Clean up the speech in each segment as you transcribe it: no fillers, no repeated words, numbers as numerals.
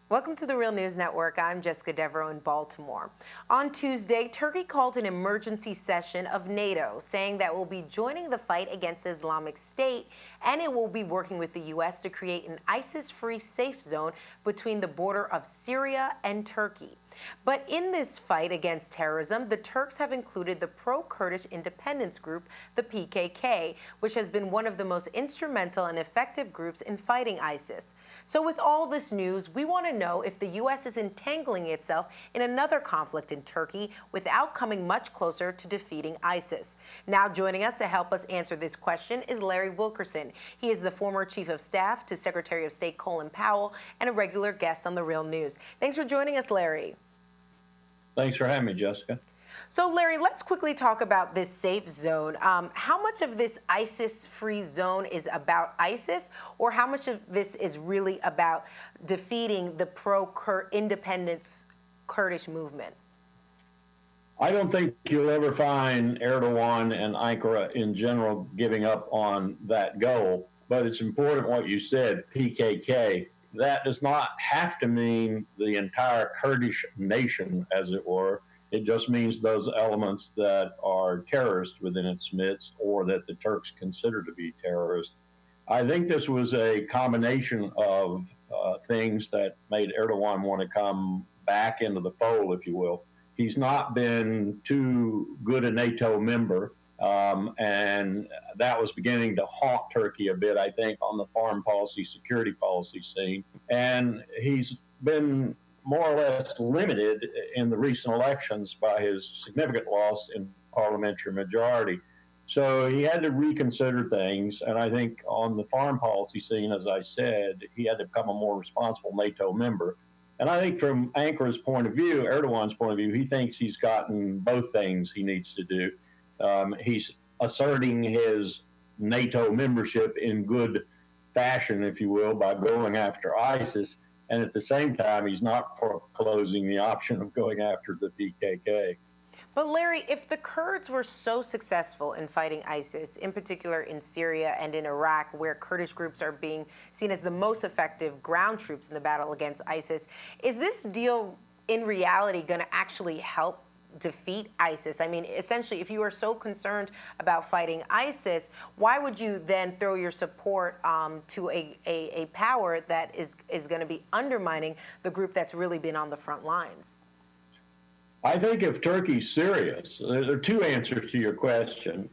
Welcome to the Real News Network. I'm Jessica Devereaux in Baltimore. On Tuesday, Turkey called an emergency session of NATO, saying that it will be joining the fight against the Islamic State, and it will be working with the U.S. to create an ISIS-free safe zone between the border of Syria and Turkey. But in this fight against terrorism, the Turks have included the pro-Kurdish independence group, the PKK, which has been one of the most instrumental and effective groups in fighting ISIS. So with all this news, we want to know if the U.S. is entangling itself in another conflict in Turkey without coming much closer to defeating ISIS. Now joining us to help us answer this question is Larry Wilkerson. He is the former Chief of Staff to Secretary of State Colin Powell and a regular guest on The Real News. Thanks for joining us, Larry. Thanks for having me, Jessica. So, Larry, let's quickly talk about this safe zone. How much of this ISIS-free zone is about ISIS, or how much of this is really about defeating the pro-independence Kurdish movement? I don't think you'll ever find Erdogan and Ankara in general giving up on that goal, but it's important what you said, PKK. That does not have to mean the entire Kurdish nation, as it were. It just means those elements that are terrorist within its midst or that the Turks consider to be terrorist. I think this was a combination of things that made Erdogan want to come back into the fold, if you will. He's not been too good a NATO member, and that was beginning to haunt Turkey a bit, I think, on the foreign policy, security policy scene. And he's been more or less limited in the recent elections by his significant loss in parliamentary majority. So he had to reconsider things. And I think on the foreign policy scene, as I said, he had to become a more responsible NATO member. And I think from Ankara's point of view, Erdogan's point of view, he thinks he's gotten both things he needs to do. He's asserting his NATO membership in good fashion, if you will, by going after ISIS. And at the same time, he's not foreclosing the option of going after the PKK. But Larry, if the Kurds were so successful in fighting ISIS, in particular in Syria and in Iraq, where Kurdish groups are being seen as the most effective ground troops in the battle against ISIS, is this deal in reality going to actually help defeat ISIS? I mean, essentially, if you are so concerned about fighting ISIS, why would you then throw your support to a power that is going to be undermining the group that's really been on the front lines? I think if Turkey's serious, there are two answers to your question.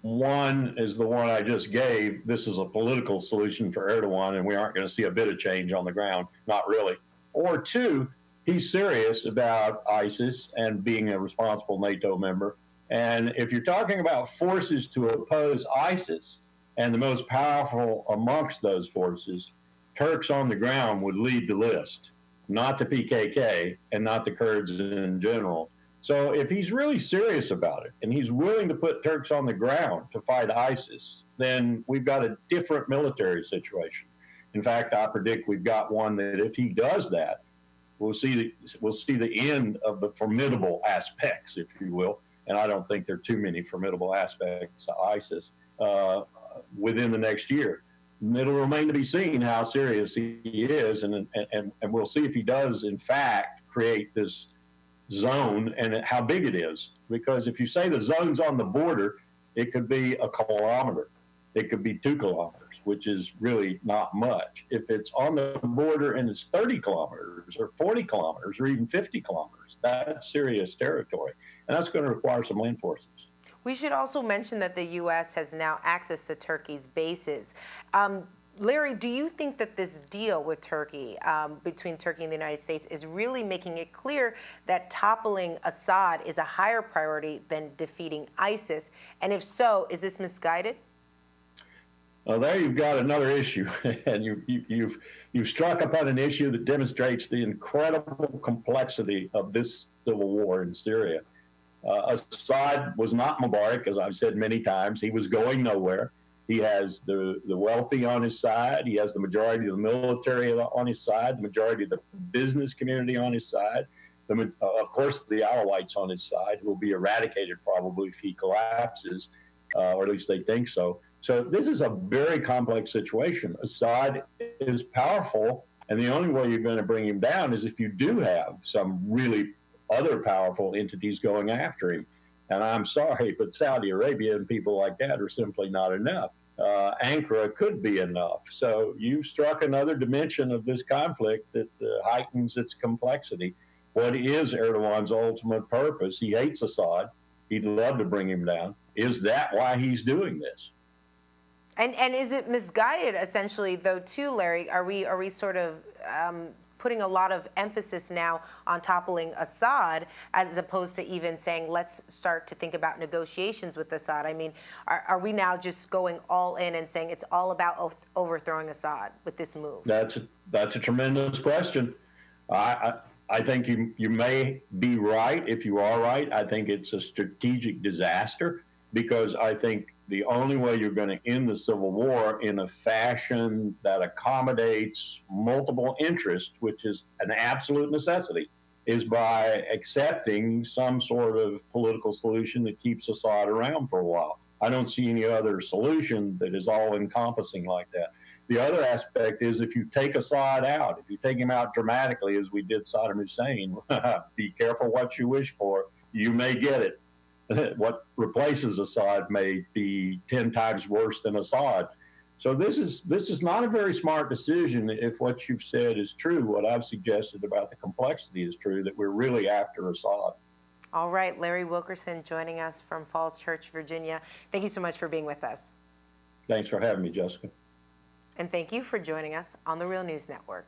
One is the one I just gave. This is a political solution for Erdogan, and we aren't going to see a bit of change on the ground. Not really. Or two, he's serious about ISIS and being a responsible NATO member. And if you're talking about forces to oppose ISIS, and the most powerful amongst those forces, Turks on the ground would lead the list, not the PKK and not the Kurds in general. So if he's really serious about it and he's willing to put Turks on the ground to fight ISIS, then we've got a different military situation. In fact, I predict we've got one that if he does that, we'll see the end of the formidable aspects, if you will, and I don't think there are too many formidable aspects of ISIS within the next year. It'll remain to be seen how serious he is, and we'll see if he does, in fact, create this zone and how big it is. Because if you say the zone's on the border, it could be a kilometer. It could be 2 kilometers, which is really not much. If it's on the border and it's 30 kilometers or 40 kilometers or even 50 kilometers, that's serious territory. And that's going to require some land forces. We should also mention that the U.S. has now access to Turkey's bases. Larry, do you think that this deal with Turkey, between Turkey and the United States, is really making it clear that toppling Assad is a higher priority than defeating ISIS? And if so, is this misguided? Well, there you've got another issue, and you've struck upon an issue that demonstrates the incredible complexity of this civil war in Syria. Assad was not Mubarak, as I've said many times. He was going nowhere. He has the wealthy on his side. He has the majority of the military on his side, the majority of the business community on his side, of course, the Alawites on his side, who will be eradicated probably if he collapses, or at least they think so. So this is a very complex situation. Assad is powerful, And the only way you're going to bring him down is if you do have some really other powerful entities going after him. And I'm sorry, but Saudi Arabia and people like that are simply not enough. Ankara could be enough. So you've struck another dimension of this conflict that heightens its complexity. What is Erdogan's ultimate purpose? He hates Assad. He'd love to bring him down. Is that why he's doing this? And is it misguided, essentially, though, too, Larry? Are we sort of putting a lot of emphasis now on toppling Assad, as opposed to even saying, let's start to think about negotiations with Assad? I mean, are we now just going all in and saying it's all about overthrowing Assad with this move? That's a tremendous question. I think you may be right. If you are right, I think it's a strategic disaster, because I think the only way you're going to end the civil war in a fashion that accommodates multiple interests, which is an absolute necessity, is by accepting some sort of political solution that keeps Assad around for a while. I don't see any other solution that is all encompassing like that. The other aspect is, if you take Assad out, if you take him out dramatically, as we did Saddam Hussein, be careful what you wish for. You may get it. What replaces Assad may be 10 times worse than Assad. So this is not a very smart decision if what you've said is true, what I've suggested about the complexity is true, that we're really after Assad. All right, Larry Wilkerson joining us from Falls Church, Virginia. Thank you so much for being with us. Thanks for having me, Jessica. And thank you for joining us on the Real News Network.